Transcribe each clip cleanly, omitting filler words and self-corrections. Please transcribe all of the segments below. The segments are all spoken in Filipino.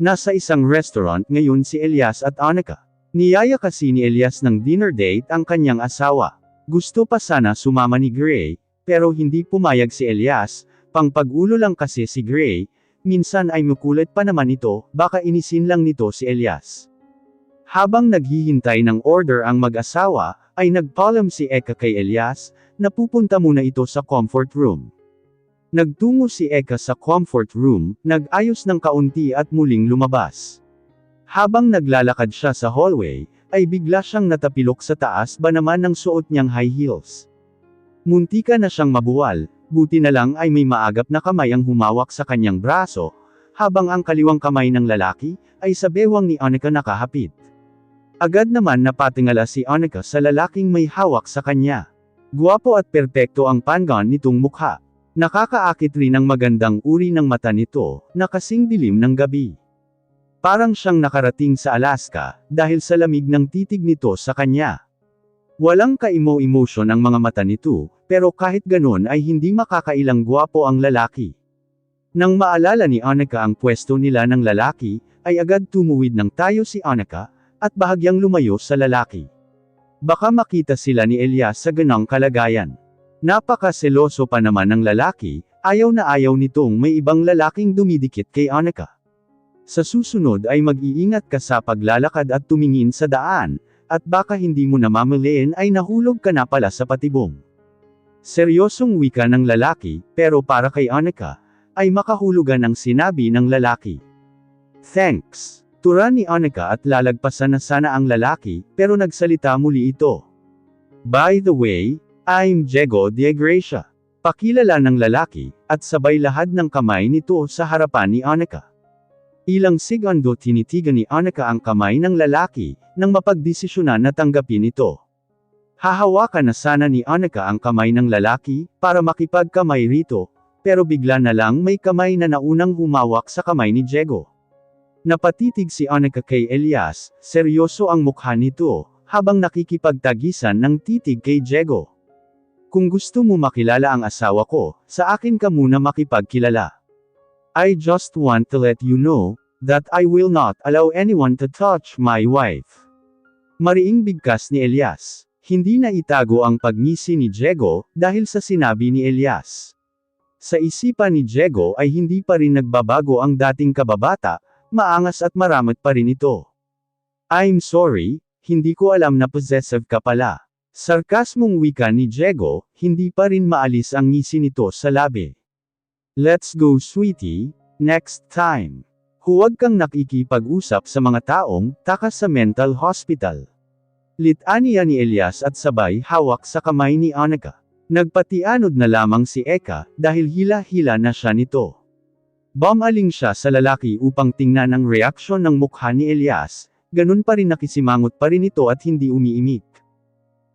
Nasa isang restaurant ngayon si Elias at Annika. Niyaya kasi ni Elias ng dinner date ang kanyang asawa. Gusto pa sana sumama ni Gray, pero hindi pumayag si Elias, pangpag-ulo lang kasi si Gray, minsan ay makulit pa naman ito, baka inisin lang nito si Elias. Habang naghihintay ng order ang mag-asawa, ay nagpaalam si Eka kay Elias, na pupunta muna ito sa comfort room. Nagtungo si Eka sa comfort room, nag-ayos ng kaunti at muling lumabas. Habang naglalakad siya sa hallway, ay bigla siyang natapilok sa taas ba naman ng suot niyang high heels. Muntika na siyang mabuwal, buti na lang ay may maagap na kamay ang humawak sa kanyang braso, habang ang kaliwang kamay ng lalaki, ay sa bewang ni Annika nakahapit. Agad naman napatingala si Annika sa lalaking may hawak sa kanya. Guwapo at perpekto ang pangan nitong mukha. Nakakaakit rin ang magandang uri ng mata nito, na kasing dilim ng gabi. Parang siyang nakarating sa Alaska, dahil sa lamig ng titig nito sa kanya. Walang ka-emo-emotion ang mga mata nito, pero kahit ganon ay hindi makakailang guwapo ang lalaki. Nang maalala ni Annika ang pwesto nila ng lalaki, ay agad tumuwid ng tayo si Annika, at bahagyang lumayo sa lalaki. Baka makita sila ni Elias sa ganong kalagayan. Napakaseloso pa naman ng lalaki, ayaw na ayaw nitong may ibang lalaking dumidikit kay Annika. Sa susunod ay mag-iingat ka sa paglalakad at tumingin sa daan, at baka hindi mo namamalayan ay nahulog ka na pala sa patibong. Seryosong wika ng lalaki, pero para kay Annika, ay makahulugan ang sinabi ng lalaki. Thanks. Tura ni Annika at lalagpasan na sana ang lalaki, pero nagsalita muli ito. By the way, I'm Diego de Gracia. Pakilala ng lalaki, at sabay lahad ng kamay nito sa harapan ni Annika. Ilang segundo tinitigan ni Annika ang kamay ng lalaki, nang mapagdesisyonan na tanggapin ito. Hahawakan na sana ni Annika ang kamay ng lalaki, para makipagkamay rito, pero bigla na lang may kamay na naunang humawak sa kamay ni Diego. Napatitig si Annika kay Elias, seryoso ang mukha nito, habang nakikipagtagisan ng titig kay Diego. Kung gusto mo makilala ang asawa ko, sa akin ka muna makipagkilala. I just want to let you know, that I will not allow anyone to touch my wife. Mariing bigkas ni Elias. Hindi na itago ang pagngisi ni Diego, dahil sa sinabi ni Elias. Sa isipan ni Diego ay hindi pa rin nagbabago ang dating kababata, maangas at maramot pa rin ito. I'm sorry, hindi ko alam na possessive ka pala. Sarkasmong wika ni Diego, hindi pa rin maalis ang ngisi nito sa labi. Let's go sweetie, next time. Huwag kang nakikipag-usap sa mga taong takas sa mental hospital. Litaniya ni Elias at sabay hawak sa kamay ni Annika. Nagpatianod na lamang si Eka, dahil hila-hila na siya nito. Bumaling siya sa lalaki upang tingnan ang reaksyon ng mukha ni Elias, ganun pa rin nakisimangot pa rin ito at hindi umiimik.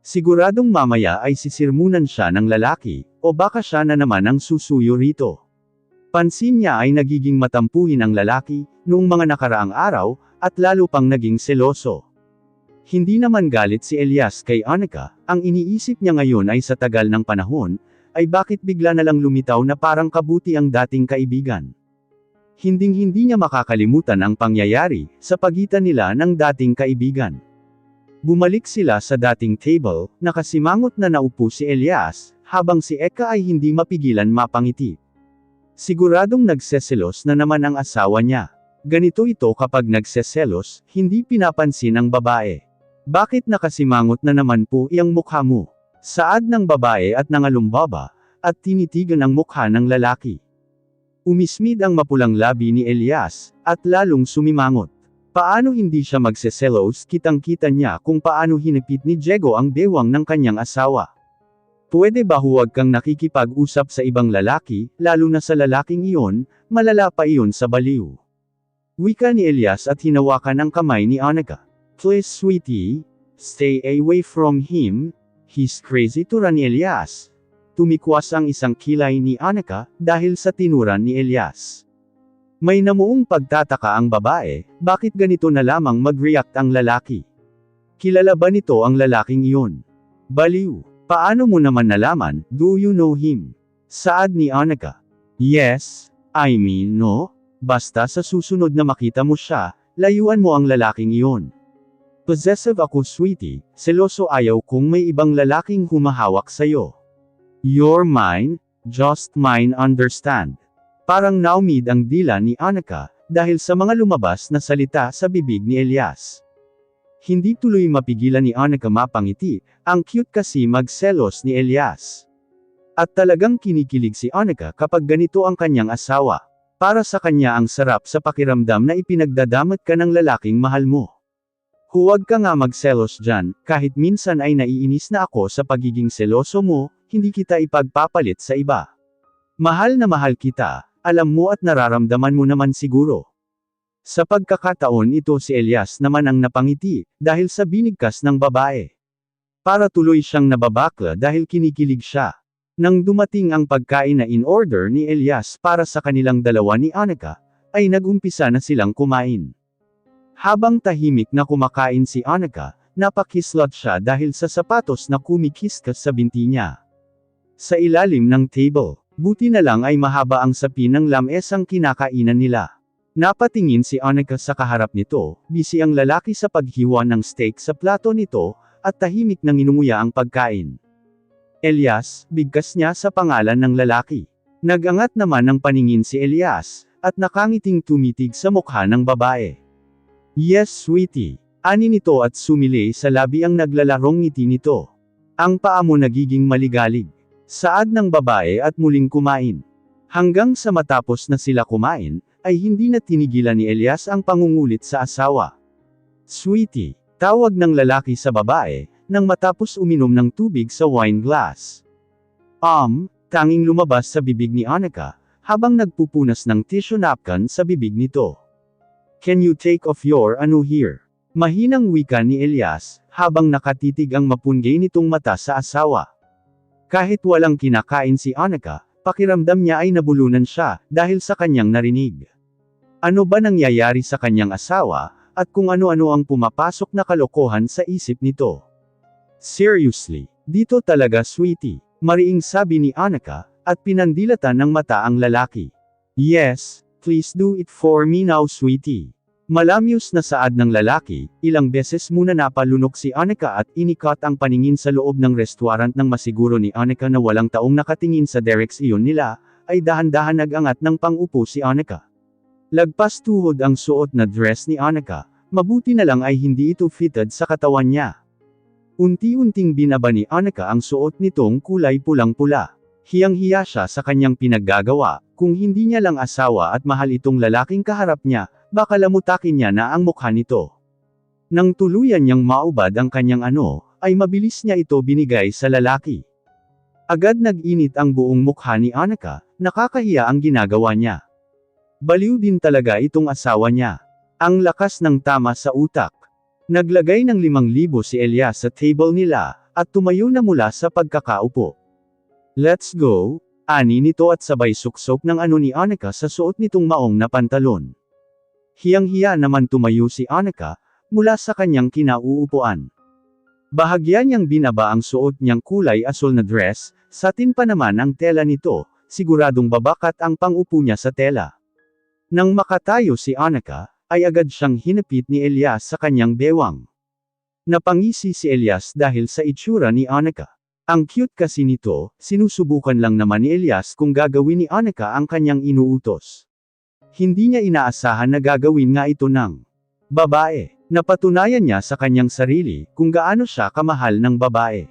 Siguradong mamaya ay sisirmunan siya ng lalaki, o baka siya na naman ang susuyo rito. Pansin niya ay nagiging matampuhin ang lalaki, noong mga nakaraang araw, at lalo pang naging seloso. Hindi naman galit si Elias kay Annika, ang iniisip niya ngayon ay sa tagal ng panahon, ay bakit bigla na lang lumitaw na parang kabuti ang dating kaibigan. Hinding-hindi niya makakalimutan ang pangyayari, sa pagitan nila ng dating kaibigan. Bumalik sila sa dating table, nakasimangot na naupo si Elias, habang si Eka ay hindi mapigilan mapangiti. Siguradong nagseselos na naman ang asawa niya. Ganito ito kapag nagseselos, hindi pinapansin ang babae. Bakit nakasimangot na naman po iyang mukha mo? Saad ng babae at nangalumbaba, at tinitigan ang mukha ng lalaki. Umismid ang mapulang labi ni Elias, at lalong sumimangot. Paano hindi siya magseselos, kitang-kita niya kung paano hinipit ni Diego ang bewang ng kanyang asawa. Pwede ba huwag kang nakikipag-usap sa ibang lalaki, lalo na sa lalaking iyon, malala pa iyon sa baliw. Wika ni Elias at hinawakan ang kamay ni Annika. Please sweetie, stay away from him, he's crazy, tura ni Elias. Tumikwas ang isang kilay ni Annika, dahil sa tinuran ni Elias. May namuong pagtataka ang babae, bakit ganito na lamang mag-react ang lalaki? Kilala ba nito ang lalaking iyon? Baliw. Paano mo naman nalaman, do you know him? Saad ni Annika. Yes, I mean no. Basta sa susunod na makita mo siya, layuan mo ang lalaking iyon. Possessive ako sweetie, seloso ayaw kung may ibang lalaking humahawak sa'yo. You're mine, just mine understand. Parang naumid ang dila ni Annika, dahil sa mga lumabas na salita sa bibig ni Elias. Hindi tuloy mapigilan ni Annika mapangiti, ang cute kasi magselos ni Elias. At talagang kinikilig si Annika kapag ganito ang kanyang asawa. Para sa kanya ang sarap sa pakiramdam na ipinagdadamat ka ng lalaking mahal mo. Huwag ka nga magselos dyan, kahit minsan ay naiinis na ako sa pagiging seloso mo, hindi kita ipagpapalit sa iba. Mahal na mahal kita, alam mo at nararamdaman mo naman siguro. Sa pagkakataon ito si Elias naman ang napangiti, dahil sa binigkas ng babae. Para tuloy siyang nababakla dahil kinikilig siya. Nang dumating ang pagkain na in-order ni Elias para sa kanilang dalawa ni Annika, ay nag-umpisa na silang kumain. Habang tahimik na kumakain si Annika, napakislot siya dahil sa sapatos na kumikiskas sa binti niya. Sa ilalim ng table, buti na lang ay mahaba ang sapin ng lamesang kinakainan nila. Napatingin si Annika sa kaharap nito, busy ang lalaki sa paghiwa ng steak sa plato nito, at tahimik nang inunguya ang pagkain. Elias, bigkas niya sa pangalan ng lalaki. Nagangat naman ng paningin si Elias, at nakangiting tumitig sa mukha ng babae. Yes sweetie, ani nito at sumili sa labi ang naglalarong ngiti nito. Ang paa mo nagiging maligalig. Saad ng babae at muling kumain. Hanggang sa matapos na sila kumain, ay hindi na tinigilan ni Elias ang pangungulit sa asawa. Sweetie, tawag ng lalaki sa babae, nang matapos uminom ng tubig sa wine glass. Tanging lumabas sa bibig ni Annika, habang nagpupunas ng tissue napkin sa bibig nito. Can you take off your ano here? Mahinang wika ni Elias, habang nakatitig ang mapunggay nitong mata sa asawa. Kahit walang kinakain si Annika, pakiramdam niya ay nabulunan siya, dahil sa kanyang narinig. Ano ba nangyayari sa kanyang asawa, at kung ano-ano ang pumapasok na kalokohan sa isip nito? Seriously, dito talaga sweetie, mariing sabi ni Annika, at pinandilatan ng mata ang lalaki. Yes, please do it for me now sweetie. Malamyos na saad ng lalaki, ilang beses muna napalunok si Annika at inikat ang paningin sa loob ng restaurant nang masiguro ni Annika na walang taong nakatingin sa direksyon nila, ay dahan-dahan nag-angat ng pang-upo si Annika. Lagpas tuhod ang suot na dress ni Annika, mabuti na lang ay hindi ito fitted sa katawan niya. Unti-unting binaba ni Annika ang suot nitong kulay pulang-pula. Hiyang-hiya siya sa kanyang pinaggagawa, kung hindi niya lang asawa at mahal itong lalaking kaharap niya, baka lamutakin niya na ang mukha nito. Nang tuluyan niyang maubad ang kanyang ay mabilis niya ito binigay sa lalaki. Agad nag-init ang buong mukha ni Annika, nakakahiya ang ginagawa niya. Baliw din talaga itong asawa niya. Ang lakas ng tama sa utak. Naglagay ng 5,000 si Elias sa table nila, at tumayo na mula sa pagkakaupo. Let's go, ani nito at sabay suksok ng ni Annika sa suot nitong maong na pantalon. Hiyang-hiya naman tumayo si Annika, mula sa kanyang kinauupuan. Bahagya niyang binaba ang suot niyang kulay asul na dress, satin pa naman ang tela nito, siguradong babakat ang pang-upo niya sa tela. Nang makatayo si Annika, ay agad siyang hinapit ni Elias sa kanyang bewang. Napangisi si Elias dahil sa itsura ni Annika. Ang cute kasi nito, sinusubukan lang naman ni Elias kung gagawin ni Annika ang kanyang inuutos. Hindi niya inaasahan na gagawin nga ito ng babae. Napatunayan niya sa kanyang sarili kung gaano siya kamahal ng babae.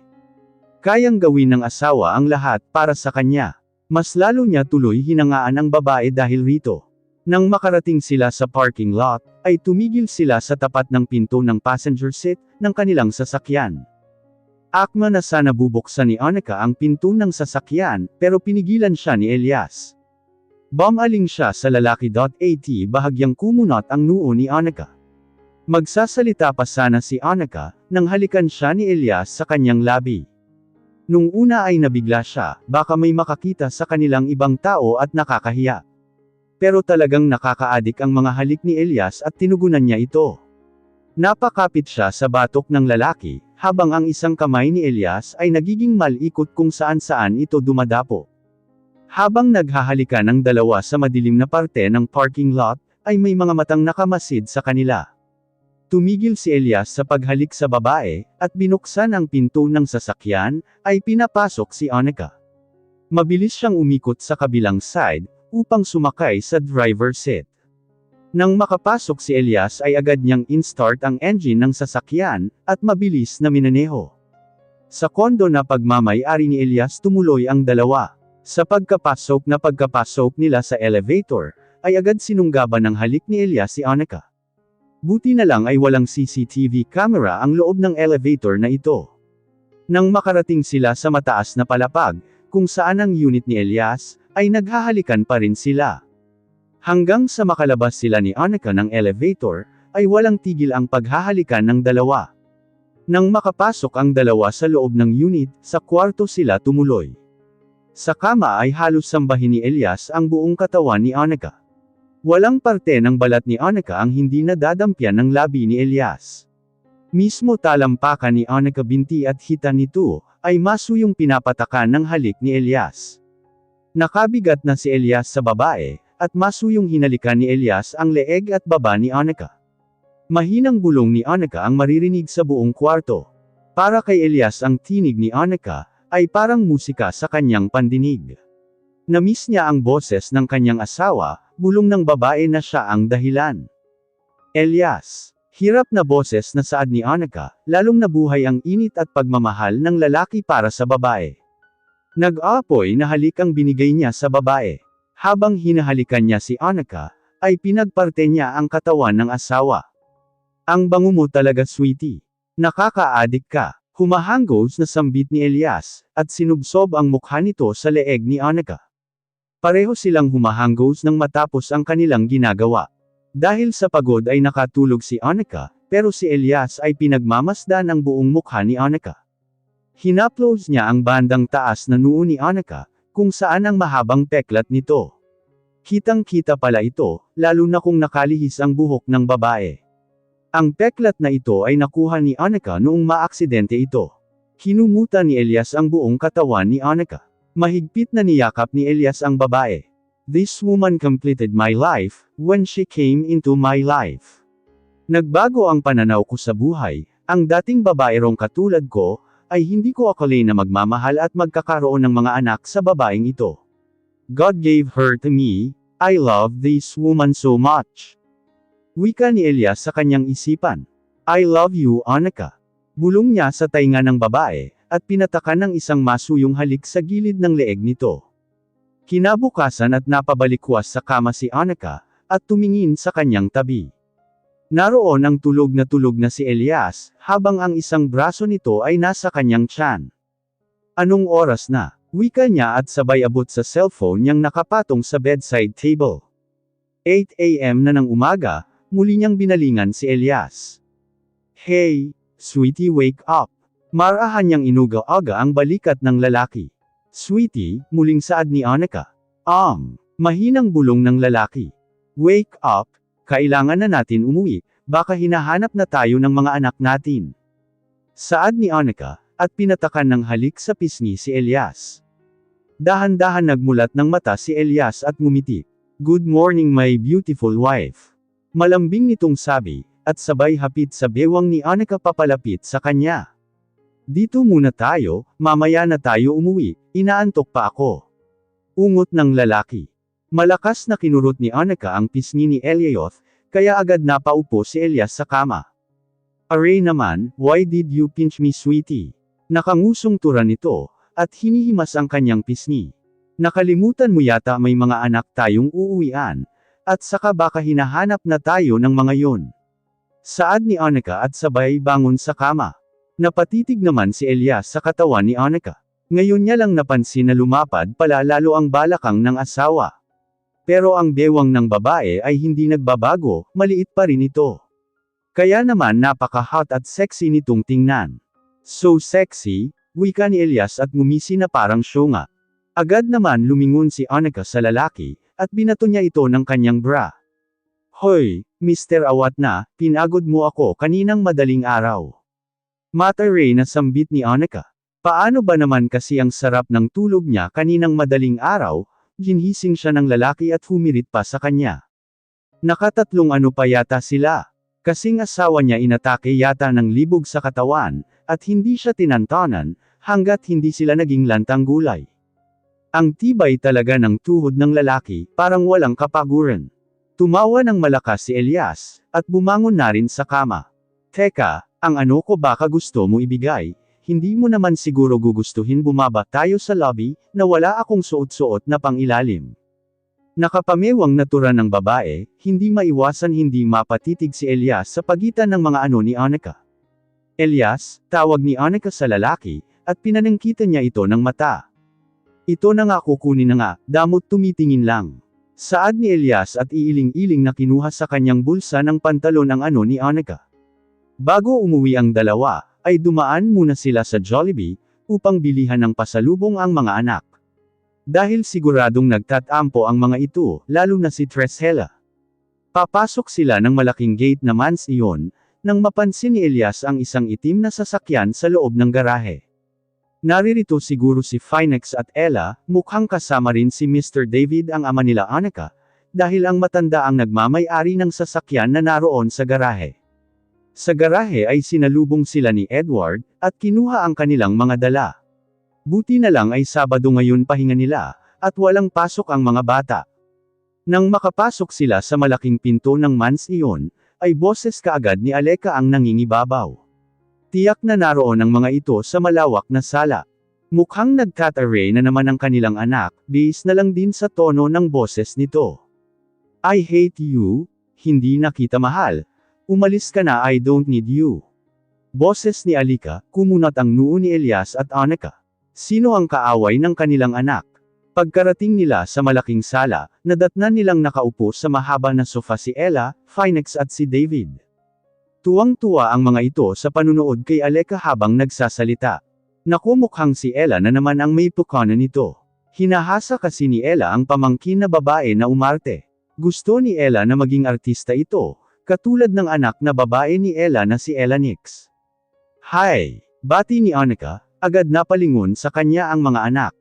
Kayang gawin ng asawa ang lahat para sa kanya. Mas lalo niya tuloy hinangaan ang babae dahil rito. Nang makarating sila sa parking lot, ay tumigil sila sa tapat ng pinto ng passenger seat ng kanilang sasakyan. Akma na sana bubuksan ni Annika ang pinto ng sasakyan, pero pinigilan siya ni Elias. Bumaling siya sa lalaki. At bahagyang kumunot ang noo ni Annika. Magsasalita pa sana si Annika, nang halikan siya ni Elias sa kanyang labi. Nung una ay nabigla siya, baka may makakita sa kanilang ibang tao at nakakahiya. Pero talagang nakakaadik ang mga halik ni Elias at tinugunan niya ito. Napakapit siya sa batok ng lalaki, habang ang isang kamay ni Elias ay nagiging malikot kung saan-saan ito dumadapo. Habang naghahalikan ang dalawa sa madilim na parte ng parking lot, ay may mga matang nakamasid sa kanila. Tumigil si Elias sa paghalik sa babae, at binuksan ang pinto ng sasakyan, ay pinapasok si Annika. Mabilis siyang umikot sa kabilang side, upang sumakay sa driver's seat. Nang makapasok si Elias ay agad niyang in-start ang engine ng sasakyan, at mabilis na minaneho. Sa kondo na pagmamay-ari ni Elias tumuloy ang dalawa. Sa pagkapasok nila sa elevator, ay agad sinunggaban ng halik ni Elias si Annika. Buti na lang ay walang CCTV camera ang loob ng elevator na ito. Nang makarating sila sa mataas na palapag, kung saan ang unit ni Elias, ay naghahalikan pa rin sila. Hanggang sa makalabas sila ni Annika ng elevator, ay walang tigil ang paghahalikan ng dalawa. Nang makapasok ang dalawa sa loob ng unit, sa kwarto sila tumuloy. Sa kama ay halos sambahin ni Elias ang buong katawan ni Annika. Walang parte ng balat ni Annika ang hindi nadadampyan ng labi ni Elias. Mismo talampakan ni Annika binti at hita nito, ay masuyong pinapatakan ng halik ni Elias. Nakabigat na si Elias sa babae, at masuyong hinalikan ni Elias ang leeg at baba ni Annika. Mahinang bulong ni Annika ang maririnig sa buong kwarto. Para kay Elias ang tinig ni Annika, ay parang musika sa kanyang pandinig. Namiss niya ang boses ng kanyang asawa, bulong ng babae na siya ang dahilan. Elias. Hirap na boses na saad ni Annika, lalong nabuhay ang init at pagmamahal ng lalaki para sa babae. Nag-aapoy na halik ang binigay niya sa babae. Habang hinahalikan niya si Annika, ay pinagparte niya ang katawan ng asawa. Ang bango mo talaga, sweetie. Nakaka-adik ka. Humahanggos na sambit ni Elias, at sinubsob ang mukha nito sa leeg ni Annika. Pareho silang humahanggos nang matapos ang kanilang ginagawa. Dahil sa pagod ay nakatulog si Annika, pero si Elias ay pinagmamasdan ang buong mukha ni Annika. Hinaplos niya ang bandang taas na noo ni Annika, kung saan ang mahabang peklat nito. Kitang-kita pala ito, lalo na kung nakalihis ang buhok ng babae. Ang peklat na ito ay nakuha ni Annika noong maaksidente ito. Kinumutan ni Elias ang buong katawan ni Annika. Mahigpit na niyakap ni Elias ang babae. This woman completed my life, when she came into my life. Nagbago ang pananaw ko sa buhay, ang dating babaerong katulad ko, ay hindi ko akalain na magmamahal at magkakaroon ng mga anak sa babaeng ito. God gave her to me, I love this woman so much. Wika ni Elias sa kanyang isipan. I love you, Annika. Bulong niya sa tainga ng babae, at pinatakan ng isang masuyong halik sa gilid ng leeg nito. Kinabukasan at napabalikwas sa kama si Annika, at tumingin sa kanyang tabi. Naroon ang tulog na si Elias, habang ang isang braso nito ay nasa kanyang tiyan. Anong oras na? Wika niya at sabay abot sa cellphone niyang nakapatong sa bedside table. 8 a.m. na ng umaga, muli niyang binalingan si Elias. Hey, sweetie, wake up. Marahan niyang inuga-aga ang balikat ng lalaki. Sweetie, muling saad ni Annika. Mahinang bulong ng lalaki. Wake up, kailangan na natin umuwi, baka hinahanap na tayo ng mga anak natin. Saad ni Annika, at pinatakan ng halik sa pisngi si Elias. Dahan-dahan nagmulat ng mata si Elias at ngumiti. Good morning my beautiful wife. Malambing nitong sabi, at sabay hapit sa bewang ni Annika papalapit sa kanya. Dito muna tayo, mamaya na tayo umuwi, inaantok pa ako. Ungot ng lalaki. Malakas na kinurot ni Annika ang pisngi ni Elias, kaya agad napaupo si Elias sa kama. Aray naman, why did you pinch me, sweetie? Nakangusong tura nito, at hinihimas ang kanyang pisngi. Nakalimutan mo yata may mga anak tayong uuwian, at saka baka hinahanap na tayo ng mga yon. Saad ni Annika at sabay bangon sa kama. Napatitig naman si Elias sa katawan ni Annika. Ngayon niya lang napansin na lumapad pala lalo ang balakang ng asawa. Pero ang bewang ng babae ay hindi nagbabago, maliit pa rin ito. Kaya naman napaka-hot at sexy nitong tingnan. So sexy, wika ni Elias at ngumisi na parang syunga. Agad naman lumingon si Annika sa lalaki, at binato niya ito ng kanyang bra. Hoy, Mr. Awat na, pinagod mo ako kaninang madaling araw. Mataray na sambit ni Annika. Paano ba naman kasi ang sarap ng tulog niya kaninang madaling araw, Ginhising siya ng lalaki at humirit pa sa kanya. Nakatatlong ano pa yata sila. Kasing asawa niya inatake yata ng libog sa katawan, at hindi siya tinantanan, hanggat hindi sila naging lantang gulay. Ang tibay talaga ng tuhod ng lalaki, parang walang kapaguran. Tumawa ng malakas si Elias, at bumangon na rin sa kama. Teka, ang ano ko baka gusto mo ibigay, hindi mo naman siguro gugustuhin bumaba tayo sa lobby, na wala akong suot-suot na pangilalim. Nakapamewang natura ng babae, hindi maiwasan hindi mapatitig si Elias sa pagitan ng mga ano ni Annika. Elias, tawag ni Annika sa lalaki, at pinanangkitan niya ito ng mata. Ito na nga kukunin na nga, damot tumitingin lang. Saad ni Elias at iiling-iling na kinuha sa kanyang bulsa ng pantalon ang ano ni Annika. Bago umuwi ang dalawa, ay dumaan muna sila sa Jollibee, upang bilihan ng pasalubong ang mga anak. Dahil siguradong nagtatampo ang mga ito, lalo na si Tresella. Papasok sila ng malaking gate na mansion, nang mapansin ni Elias ang isang itim na sasakyan sa loob ng garahe. Naririto siguro si Finex at Ella, mukhang kasama rin si Mr. David ang ama nila Annika, dahil ang matanda ang nagmamay-ari ng sasakyan na naroon sa garahe. Sa garahe ay sinalubong sila ni Edward, at kinuha ang kanilang mga dala. Buti na lang ay Sabado ngayon pahinga nila, at walang pasok ang mga bata. Nang makapasok sila sa malaking pinto ng mansion, ay boses kaagad ni Aleka ang nangingibabaw. Tiyak na naroon ang mga ito sa malawak na sala. Mukhang nagtataray na naman ang kanilang anak, base na lang din sa tono ng boses nito. I hate you, hindi na kita mahal. Umalis ka na, I don't need you. Boses ni Alika, kumunat ang noo ni Elias at Annika. Sino ang kaaway ng kanilang anak? Pagkarating nila sa malaking sala, nadatnan nilang nakaupo sa mahaba na sofa si Ella, Finex at si David. Tuwang-tuwa ang mga ito sa panunood kay Aleka habang nagsasalita. Naku, mukhang si Ella na naman ang may pukanan nito. Hinahasa kasi ni Ella ang pamangkin na babae na umarte. Gusto ni Ella na maging artista ito, katulad ng anak na babae ni Ella na si Ella Nix. Hi! Bati ni Annika, agad napalingon sa kanya ang mga anak.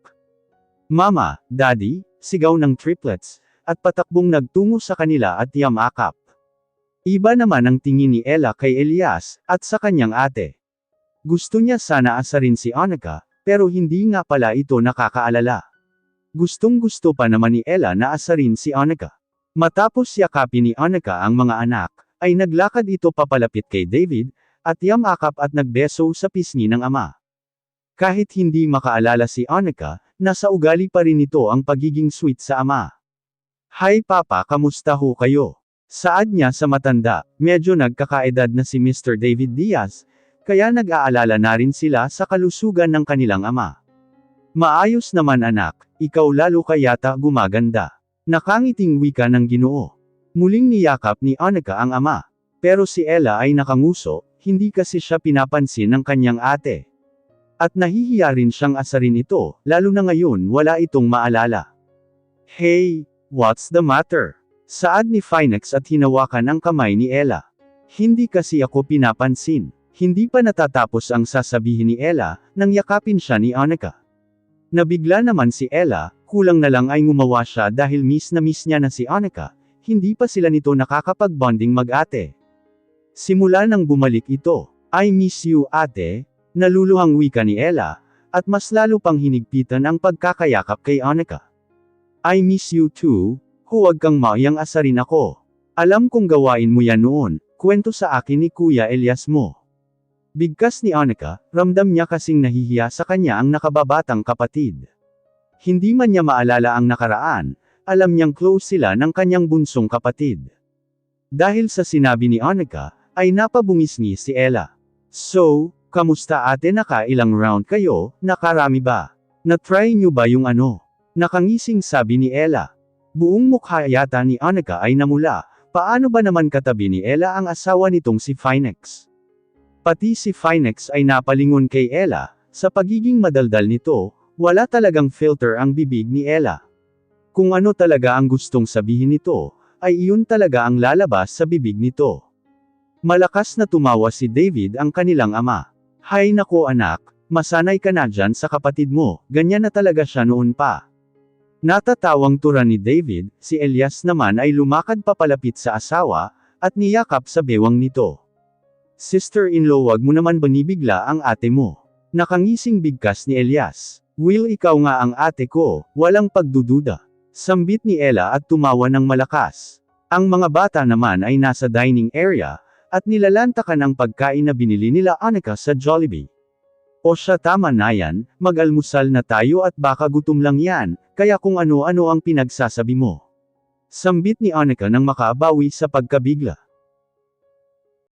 Mama, Daddy, sigaw ng triplets, at patakbong nagtungo sa kanila at yamakap. Iba naman ang tingin ni Ella kay Elias, at sa kanyang ate. Gusto niya sana asarin si Annika, pero hindi nga pala ito nakakaalala. Gustong-gusto pa naman ni Ella na asarin si Annika. Matapos yakapin ni Annika ang mga anak, ay naglakad ito papalapit kay David, at yamakap at nagbeso sa pisngi ng ama. Kahit hindi makaalala si Annika, nasa ugali pa rin ito ang pagiging sweet sa ama. Hi Papa, kamusta ho kayo? Saad niya sa matanda, medyo nagkakaedad na si Mr. David Diaz, kaya nag-aalala na rin sila sa kalusugan ng kanilang ama. Maayos naman anak, ikaw lalo ka yata gumaganda. Nakangiting wika ng Ginoo. Muling niyakap ni Annika ang ama. Pero si Ella ay nakanguso, hindi kasi siya pinapansin ng kanyang ate. At nahihiya rin siyang asarin ito, lalo na ngayon wala itong maalala. Hey, what's the matter? Saad ni Finex at hinawakan ang kamay ni Ella. Hindi kasi ako pinapansin. Hindi pa natatapos ang sasabihin ni Ella, nang yakapin siya ni Annika. Nabigla naman si Ella, kulang na lang ay ngumawa siya dahil miss niya na si Annika, hindi pa sila nito nakakapag-bonding mag-ate. Simula nang bumalik ito, I miss you ate, naluluhang wika ni Ella, at mas lalo pang hinigpitan ang pagkakayakap kay Annika. I miss you too, huwag kang mauyang asarin ako. Alam kong gawain mo yan noon, kwento sa akin ni Kuya Elias mo. Bigkas ni Annika, ramdam niya kasing nahihiya sa kanya ang nakababatang kapatid. Hindi man niya maalala ang nakaraan, alam niyang close sila ng kanyang bunsong kapatid. Dahil sa sinabi ni Annika, ay napabungisngi si Ella. So, kamusta ate, nakailang round kayo, nakarami ba? Na-try niyo ba yung ano? Nakangising sabi ni Ella. Buong mukha yata ni Annika ay namula, paano ba naman katabi ni Ella ang asawa nitong si Finex? Pati si Finex ay napalingon kay Ella, sa pagiging madaldal nito, wala talagang filter ang bibig ni Ella. Kung ano talaga ang gustong sabihin nito, ay iyon talaga ang lalabas sa bibig nito. Malakas na tumawa si David ang kanilang ama. Hay nako anak, masanay ka na dyan sa kapatid mo, ganyan na talaga siya noon pa. Natatawang tura ni David, si Elias naman ay lumakad papalapit sa asawa, at niyakap sa bewang nito. Sister-in-law, wag mo naman binibigla ang ate mo. Nakangising bigkas ni Elias. Will, ikaw nga ang ate ko, walang pagdududa. Sambit ni Ella at tumawa ng malakas. Ang mga bata naman ay nasa dining area, at nilalantakan ang pagkain na binili nila Annika sa Jollibee. O siya, tama na yan, mag-almusal na tayo at baka gutom lang yan, kaya kung ano-ano ang pinagsasabi mo. Sambit ni Annika nang makaabawi sa pagkabigla.